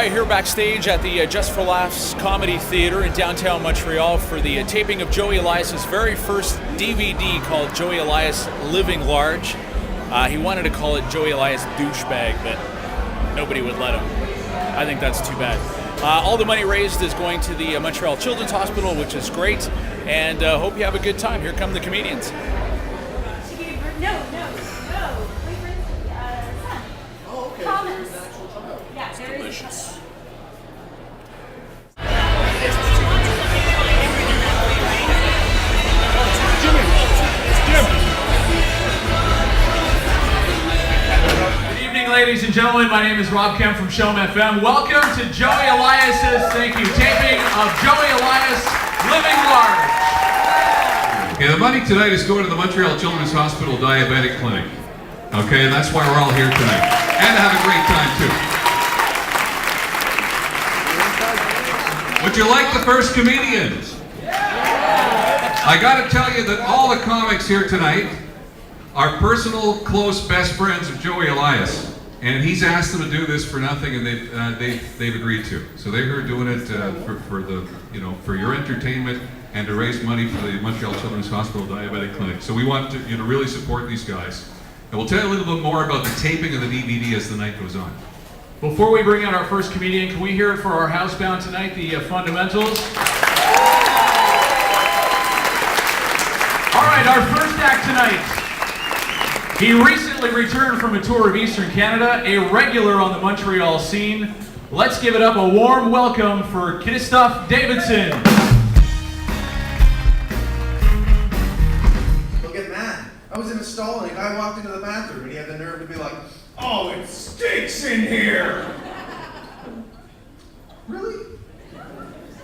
here backstage at the Just for Laughs Comedy Theatre in downtown Montreal for the taping of Joey Elias' very first DVD called Joey Elias Living Large. He wanted to call it Joey Elias Douchebag, but nobody would let him. I think that's too bad. All the money raised is going to the Montreal Children's Hospital, which is great, and hope you have a good time. Here come the comedians. No. Son. Oh, okay. Thomas. There's an actual child. Yeah, It's there is. delicious. Good evening, ladies and gentlemen. My name is Rob Kemp from Show FM. Welcome to Joey Elias's, thank you, taping of Joey Elias Living Large. Okay, the money tonight is going to the Montreal Children's Hospital Diabetic Clinic. Okay, and that's why we're all here tonight. And to have a great time, too. Would you like the first comedians? I gotta tell you that all the comics here tonight are personal, close, best friends of Joey Elias. And he's asked them to do this for nothing, and they've agreed to. So they're here doing it for the, you know, for your entertainment and to raise money for the Montreal Children's Hospital Diabetic Clinic. So we want to, you know, really support these guys. And we'll tell you a little bit more about the taping of the DVD as the night goes on. Before we bring out our first comedian, can we hear it for our housebound tonight, the Fundamentals? All right, our first act tonight. He recently returned from a tour of Eastern Canada, a regular on the Montreal scene. Let's give it up a warm welcome for Christophe Davidson. He'll get mad. I was in a stall and a guy walked into the bathroom and he had the nerve to be like, "Oh, it stinks in here!" Really?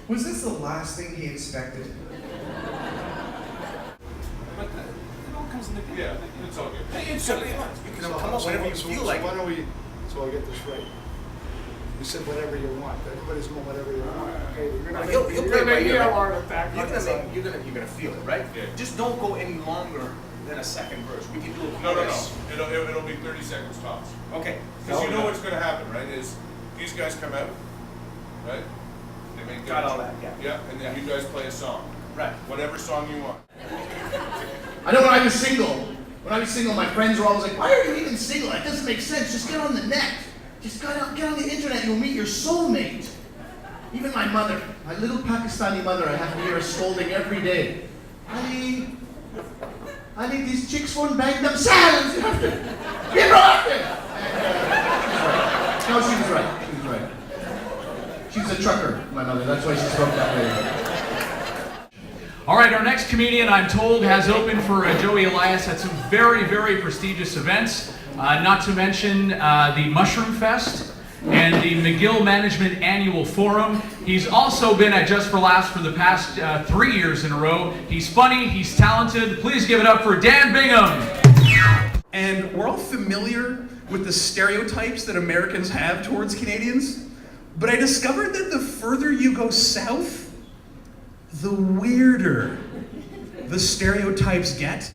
Was this the last thing he expected? Yeah, it's all good. Hey, it's okay. You can come up whenever you feel like Why it. don't we, so I get this right. You said whatever you want. Everybody's going whatever you want. Okay, you're gonna He'll play by ear. You're You're gonna feel it, right? Yeah. Just don't go any longer than a second verse. We can do a No. chorus. It'll be 30 seconds tops. Okay. Because you know what's gonna happen, right? Is these guys come out, right? They make Got all that, yeah. Yeah, and then you guys play a song. Right. Whatever song you want. I know when I was single, my friends were always like, "Why are you even single? That doesn't make sense. Just get on the net. Just get on the internet, you'll meet your soulmate." Even my mother, my little Pakistani mother, I have to hear her scolding every day. "Ali, these chicks won't bang themselves. You have to be proactive." No, she was right. She's a trucker, my mother. That's why she spoke that way. All right, our next comedian, I'm told, has opened for Joey Elias at some very, very prestigious events, not to mention the Mushroom Fest and the McGill Management Annual Forum. He's also been at Just for Laughs for the past 3 years in a row. He's funny, he's talented. Please give it up for Dan Bingham. And we're all familiar with the stereotypes that Americans have towards Canadians, but I discovered that the further you go south, the weirder the stereotypes get.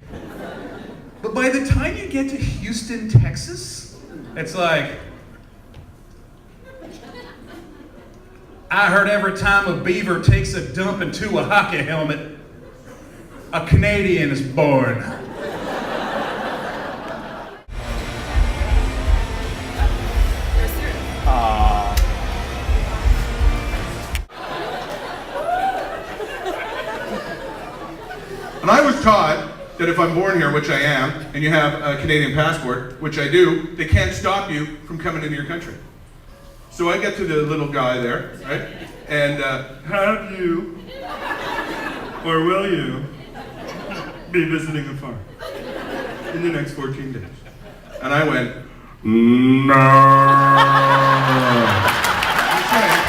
But by the time you get to Houston, Texas, it's like, "I heard every time a beaver takes a dump into a hockey helmet, a Canadian is born." And I was taught that if I'm born here, which I am, and you have a Canadian passport, which I do, they can't stop you from coming into your country. So I get to the little guy there, right? And have you, or will you, be visiting the farm in the next 14 days? And I went, no. That's right.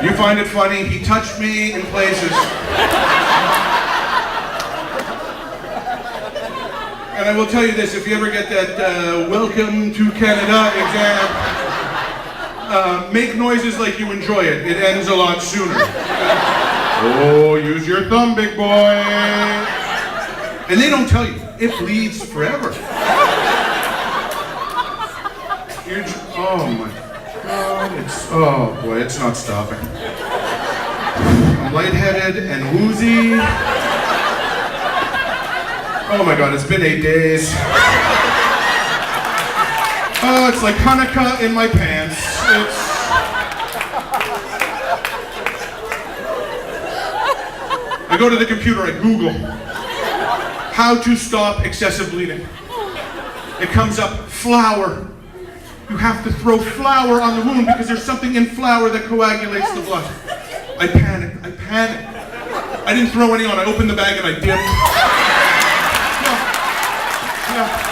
You find it funny, he touched me in places. And I will tell you this, if you ever get that Welcome to Canada exam, make noises like you enjoy it. It ends a lot sooner. Oh, use your thumb, big boy. And they don't tell you. it bleeds forever. Oh my God, oh boy, it's not stopping. I'm lightheaded and woozy. Oh my God, it's been 8 days. Oh, it's like Hanukkah in my pants. I go to the computer, I Google how to stop excessive bleeding. It comes up, flour. You have to throw flour on the wound because there's something in flour that coagulates the blood. I panicked. I didn't throw any on. I opened the bag and I dipped. Yeah.